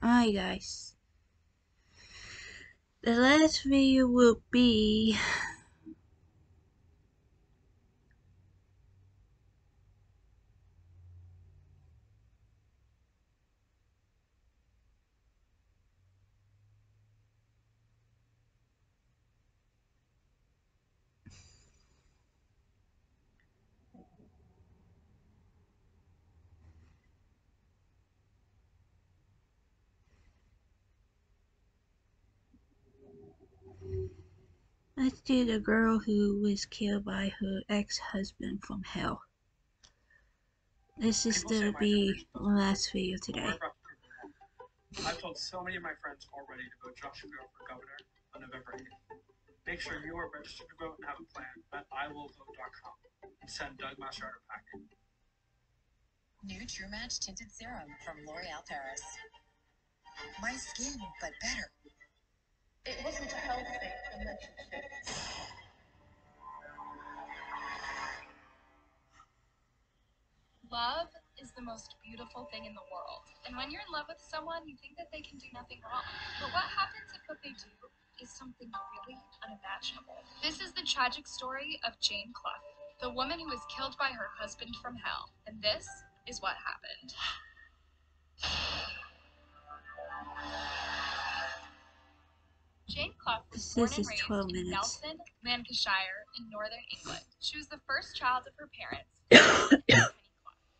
Alright guys, the last video will be let's do the girl who was killed by her ex-husband from hell. This is gonna be the last video today. I've told so many of my friends already to vote Josh Shapiro for governor on November 8th. Make sure you are registered to vote and have a plan at iwillvote.com and send Doug Mastrada a packet. New True Match Tinted Serum from L'Oreal Paris. My skin, but better. It wasn't a healthy relationship. Love is the most beautiful thing in the world. And when you're in love with someone, you think that they can do nothing wrong. But what happens if what they do is something really unimaginable? This is the tragic story of Jane Clough, the woman who was killed by her husband from hell. And this is what happened. Jane Clough was born and raised in Nelson, Lancashire, in northern England. She was the first child of her parents, Penny Clough.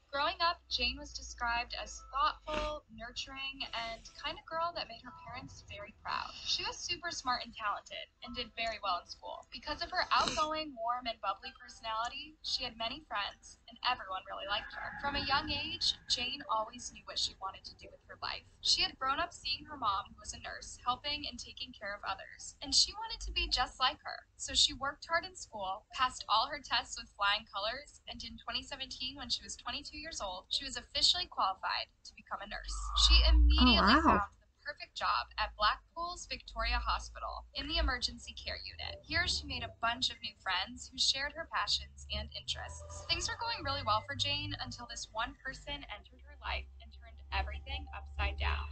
Growing up, Jane was described as thoughtful, nurturing, and kind of girl that made her parents very proud. She was super smart and talented, and did very well in school. Because of her outgoing, warm, and bubbly personality, she had many friends, and everyone really liked her. From a young age, Jane always knew what she wanted to do with her life. She had grown up seeing her mom, who was a nurse, helping and taking care of others, and she wanted to be just like her. So she worked hard in school, passed all her tests with flying colors, and in 2017, when she was 22 years old, she was officially qualified to become a nurse. She immediately found the perfect job at Blackpool's Victoria Hospital in the emergency care unit. Here she made a bunch of new friends who shared her passions and interests. Things were going really well for Jane until this one person entered her life and turned everything upside down.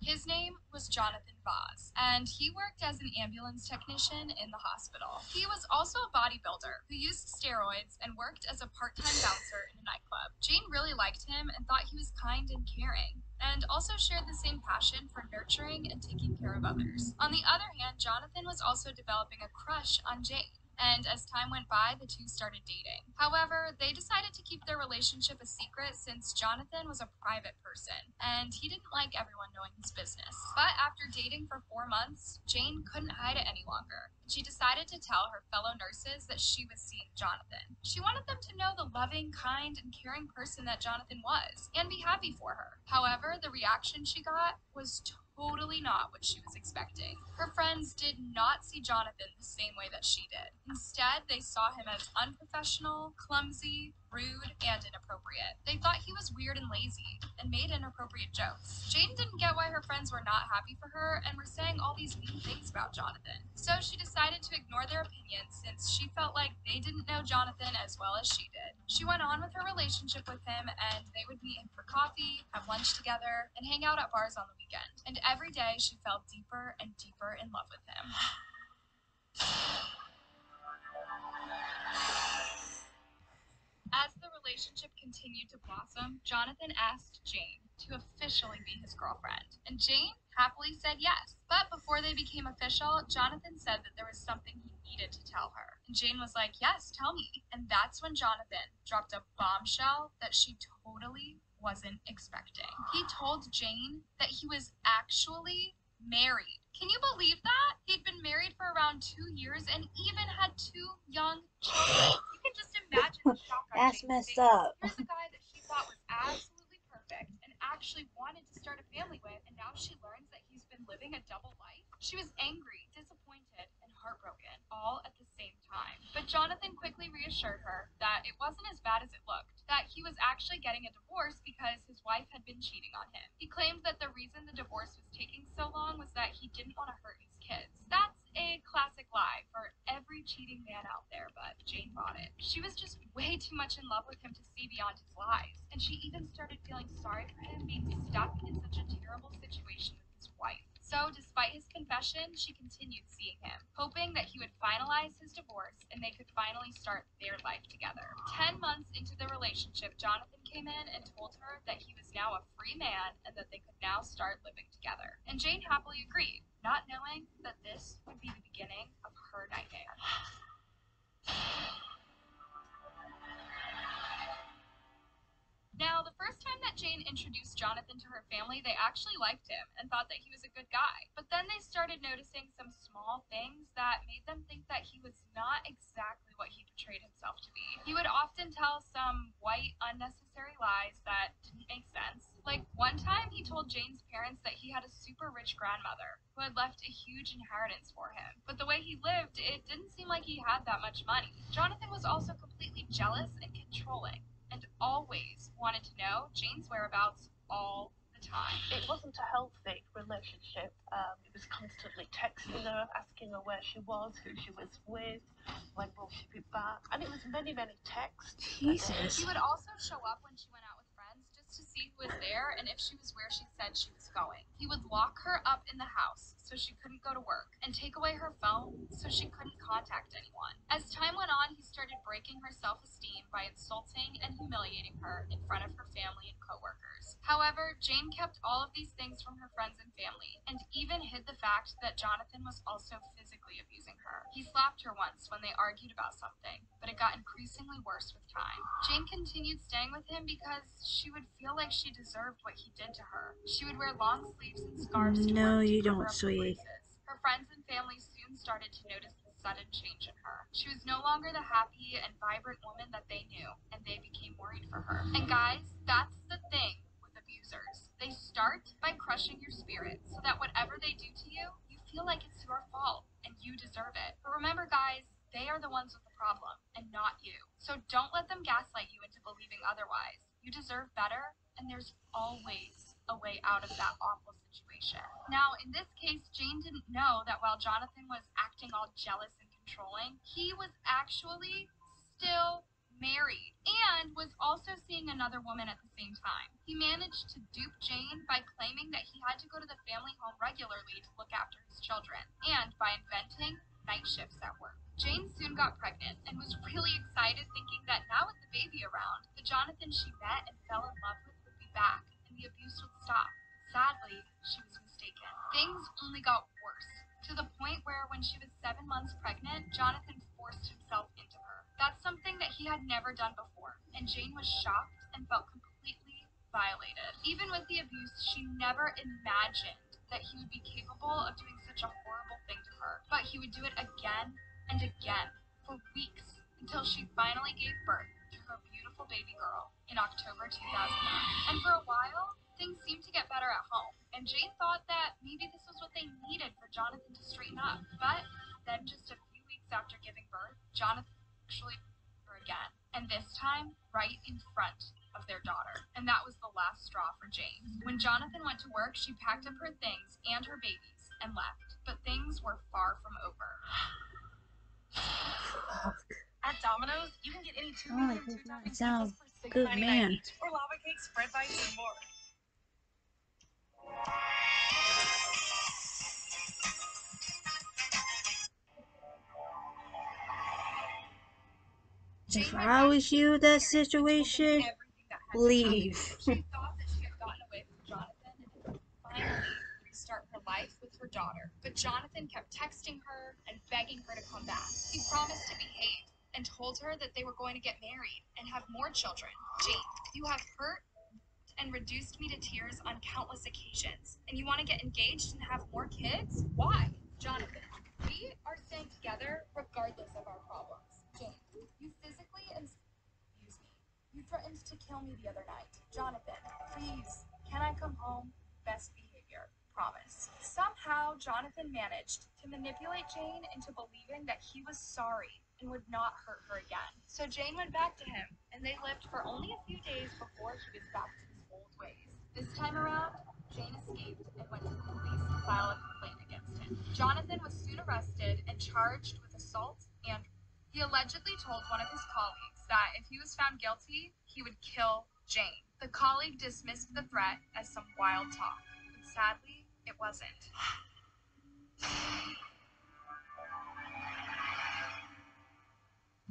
His name was Jonathan Vaz, and he worked as an ambulance technician in the hospital. He was also a bodybuilder who used steroids and worked as a part-time bouncer in a nightclub. Jane really liked him and thought he was kind and caring, and also shared the same passion for nurturing and taking care of others. On the other hand, Jonathan was also developing a crush on Jane, and as time went by, the two started dating. However, they decided to keep their relationship a secret since Jonathan was a private person, and he didn't like everyone knowing his business. But after dating for 4 months, Jane couldn't hide it any longer. She decided to tell her fellow nurses that she was seeing Jonathan. She wanted them to know the loving, kind, and caring person that Jonathan was, and be happy for her. However, the reaction she got was totally not what she was expecting. Her friends did not see Jonathan the same way that she did. Instead, they saw him as unprofessional, clumsy, rude, and inappropriate. They thought he was weird and lazy, and made inappropriate jokes. Jane didn't get why her friends were not happy for her and were saying all these mean things about Jonathan. So she decided to ignore their opinions since she felt like they didn't know Jonathan as well as she did. She went on with her relationship with him, and they would meet him for coffee, have lunch together, and hang out at bars on the weekend. And every day she fell deeper and deeper in love with him. As the relationship continued to blossom, Jonathan asked Jane to officially be his girlfriend, and Jane happily said yes. But before they became official, Jonathan said that there was something he needed to tell her. And Jane was like, yes, tell me. And that's when Jonathan dropped a bombshell that she totally wasn't expecting. He told Jane that he was actually married. Can you believe that? He'd been married for around 2 years and even had 2 young children. You can just imagine the shock on That's Jane's messed face. up. Here's a guy that she thought was absolutely perfect and actually wanted to start a family with, and now she learns that he's been living a double life. She was angry, disappointed, and heartbroken, all at the same time. But Jonathan quickly reassured her that it wasn't as bad as it looked, that he was actually getting a divorce because his wife had been cheating on him. He claimed that the reason the divorce was taking so long was that he didn't want to hurt his kids. That's a classic lie for every cheating man out there, but Jane bought it. She was just way too much in love with him to see beyond his lies, and she even started feeling sorry for him being stuck in such a terrible situation with his wife. So, despite his confession, she continued seeing him, hoping that he would finalize his divorce and they could finally start their life together. 10 months into the relationship, Jonathan came in and told her that he was now a free man and that they could now start living together. And Jane happily agreed, not knowing that this would be the beginning of her nightmare. Now, the first time that Jane introduced Jonathan to her family, they actually liked him and thought that he was a good guy. But then they started noticing some small things that made them think that he was not exactly what he portrayed himself to be. He would often tell some white, unnecessary lies that didn't make sense. Like, one time he told Jane's parents that he had a super rich grandmother who had left a huge inheritance for him. But the way he lived, it didn't seem like he had that much money. Jonathan was also completely jealous and controlling, and always wanted to know Jane's whereabouts all the time. It wasn't a healthy relationship. He was constantly texting her, asking her where she was, who she was with, when will she be back. And it was many, many texts. Jesus. He would also show up when she went out with friends just to see who was there and if she was where she said she was going. He would lock her up in the house so she couldn't go to work and take away her phone so she couldn't contact anyone. As time went on, he started breaking her self-esteem by insulting and humiliating her in front of her family and coworkers. However, Jane kept all of these things from her friends and family, and even hid the fact that Jonathan was also physically abusing her. He slapped her once when they argued about something, but it got increasingly worse with time. Jane continued staying with him because she would feel like she deserved what he did to her. She would wear long sleeves and scarves to No, work to you cover don't, up her sweetie. bruises. Her friends and family soon started to notice the sudden change in her. She was no longer the happy and vibrant woman that they knew, and they became worried for her. And guys, that's the thing with abusers. They start by crushing your spirit so that whatever they do to you, you feel like it's your fault and you deserve it. But remember, guys, they are the ones with the problem and not you. So don't let them gaslight you into believing otherwise. You deserve better, and there's always a way out of that awful situation. Now, in this case, Jane didn't know that while Jonathan was acting all jealous and controlling, he was actually still married and was also seeing another woman at the same time. He managed to dupe Jane by claiming that he had to go to the family home regularly to look after his children, and by inventing night shifts at work. Jane soon got pregnant and was really excited, thinking that now with the baby around, the Jonathan she met and fell in love with would be back and the abuse would stop. Sadly, she was mistaken. Things only got worse, to the point where when she was 7 months pregnant, Jonathan forced himself into her. That's something that he had never done before, and Jane was shocked and felt completely violated. Even with the abuse, she never imagined that he would be capable of doing such a horrible thing to her. But he would do it again and again for weeks until she finally gave birth to her beautiful baby girl in October 2009. And for a while, things seemed to get better at home, and Jane thought that maybe this was what they needed for Jonathan to straighten up. But then just a few weeks after giving birth, Jonathan actually her again, and this time right in front of their daughter. And that was the last straw for Jane. When Jonathan went to work, she packed up her things and her babies and left. But things were far from over. At Domino's, you can get any two Oh, medium, two topping sounds pizzas for good, $6.99 man. each, or lava cakes, bread bites, and more. Jane If went I back was to you, her that parents and told them situation, everything that had leave. happened. She thought that she had gotten away from Jonathan and could finally restart her life with her daughter. But Jonathan kept texting her and begging her to come back. He promised to behave and told her that they were going to get married and have more children. Jane, you have hurt and reduced me to tears on countless occasions. And you want to get engaged and have more kids? Why? Jonathan, we are staying together regardless of our problems. Jane, you physically abused me. You threatened to kill me the other night. Jonathan, please, can I come home? Best behavior. Promise. Somehow, Jonathan managed to manipulate Jane into believing that he was sorry and would not hurt her again. So Jane went back to him, and they lived for only a few days before he was back to his old ways. This time around, Jane escaped and went to the police to file a complaint against him. Jonathan was soon arrested and charged with assault and he allegedly told one of his colleagues that if he was found guilty, he would kill Jane. The colleague dismissed the threat as some wild talk, but sadly, it wasn't.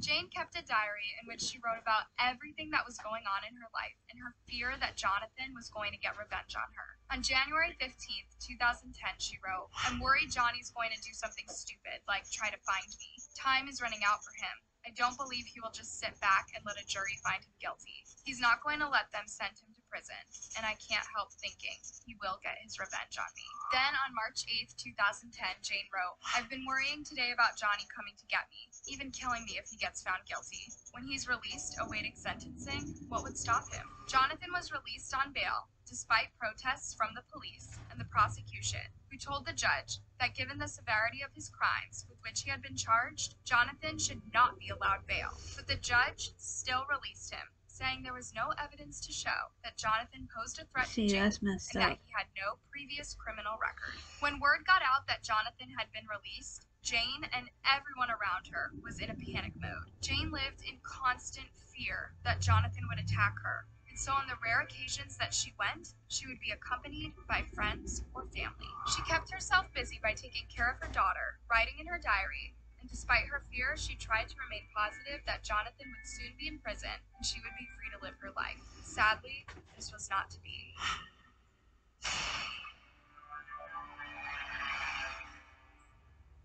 Jane kept a diary in which she wrote about everything that was going on in her life and her fear that Jonathan was going to get revenge on her. On January 15th, 2010, she wrote, "I'm worried Johnny's going to do something stupid, like try to find me. Time is running out for him. I don't believe he will just sit back and let a jury find him guilty. He's not going to let them send him to prison, and I can't help thinking he will get his revenge on me." Then on March 8th, 2010, Jane wrote, "I've been worrying today about Johnny coming to get me, even killing me if he gets found guilty. When he's released, awaiting sentencing, what would stop him?" Jonathan was released on bail, despite protests from the police and the prosecution, who told the judge that given the severity of his crimes with which he had been charged, Jonathan should not be allowed bail. But the judge still released him, saying there was no evidence to show that Jonathan posed a threat to Jane that's messed and up. that he had no previous criminal record. When word got out that Jonathan had been released, Jane and everyone around her was in a panic mode. Jane lived in constant fear that Jonathan would attack her, and so on the rare occasions that she went, she would be accompanied by friends or family. She kept herself busy by taking care of her daughter, writing in her diary, and despite her fear, she tried to remain positive that Jonathan would soon be in prison and she would be free to live her life. Sadly, this was not to be.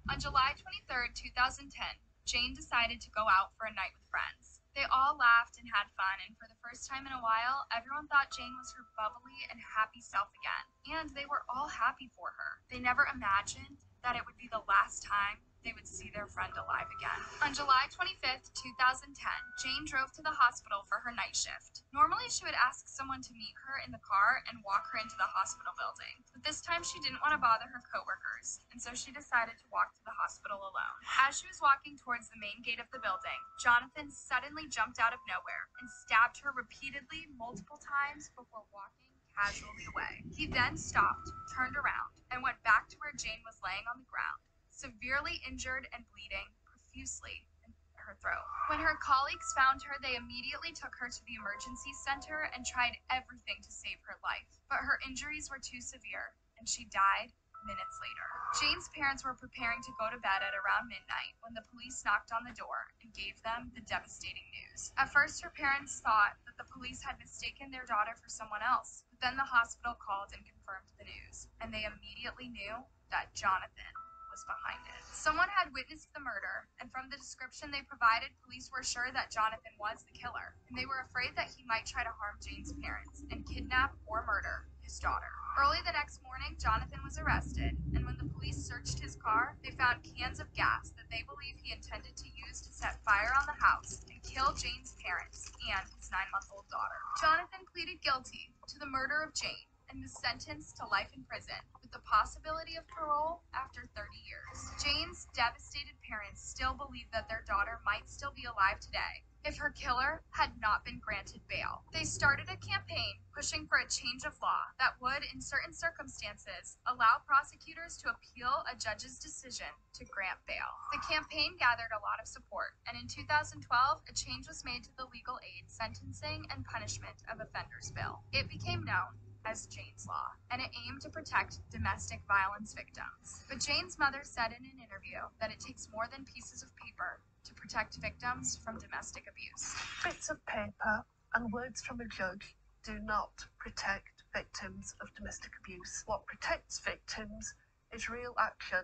On July 23rd, 2010, Jane decided to go out for a night with friends. They all laughed and had fun, and for the first time in a while, everyone thought Jane was her bubbly and happy self again. And they were all happy for her. They never imagined that it would be the last time they would see their friend alive again. On July 25th, 2010, Jane drove to the hospital for her night shift. Normally, she would ask someone to meet her in the car and walk her into the hospital building. But this time, she didn't want to bother her coworkers, and so she decided to walk to the hospital alone. As she was walking towards the main gate of the building, Jonathan suddenly jumped out of nowhere and stabbed her repeatedly multiple times before walking casually away. He then stopped, turned around, and went back to where Jane was laying on the ground, severely injured and bleeding profusely in her throat. When her colleagues found her, they immediately took her to the emergency center and tried everything to save her life. But her injuries were too severe, and she died minutes later. Jane's parents were preparing to go to bed at around midnight when the police knocked on the door and gave them the devastating news. At first, her parents thought that the police had mistaken their daughter for someone else, but then the hospital called and confirmed the news, and they immediately knew that Jonathan was behind it. Someone had witnessed the murder, and from the description they provided, police were sure that Jonathan was the killer, and they were afraid that he might try to harm Jane's parents and kidnap or murder his daughter. Early the next morning, Jonathan was arrested, and when the police searched his car, they found cans of gas that they believe he intended to use to set fire on the house and kill Jane's parents and his 9-month-old daughter. Jonathan pleaded guilty to the murder of Jane and was sentenced to life in prison with the possibility of parole after 30 years. Jane's devastated parents still believe that their daughter might still be alive today if her killer had not been granted bail. They started a campaign pushing for a change of law that would, in certain circumstances, allow prosecutors to appeal a judge's decision to grant bail. The campaign gathered a lot of support, and in 2012, a change was made to the Legal Aid Sentencing and Punishment of Offenders Bill. It became known as Jane's Law, and it aimed to protect domestic violence victims. But Jane's mother said in an interview that it takes more than pieces of paper to protect victims from domestic abuse. Bits of paper and words from a judge do not protect victims of domestic abuse. What protects victims is real action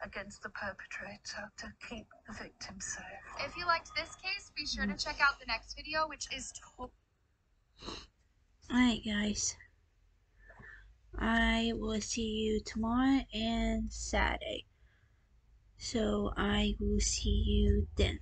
against the perpetrator to keep the victim safe. If you liked this case, be sure to check out the next video, which is Alright, guys. I will see you tomorrow and Saturday. So I will see you then.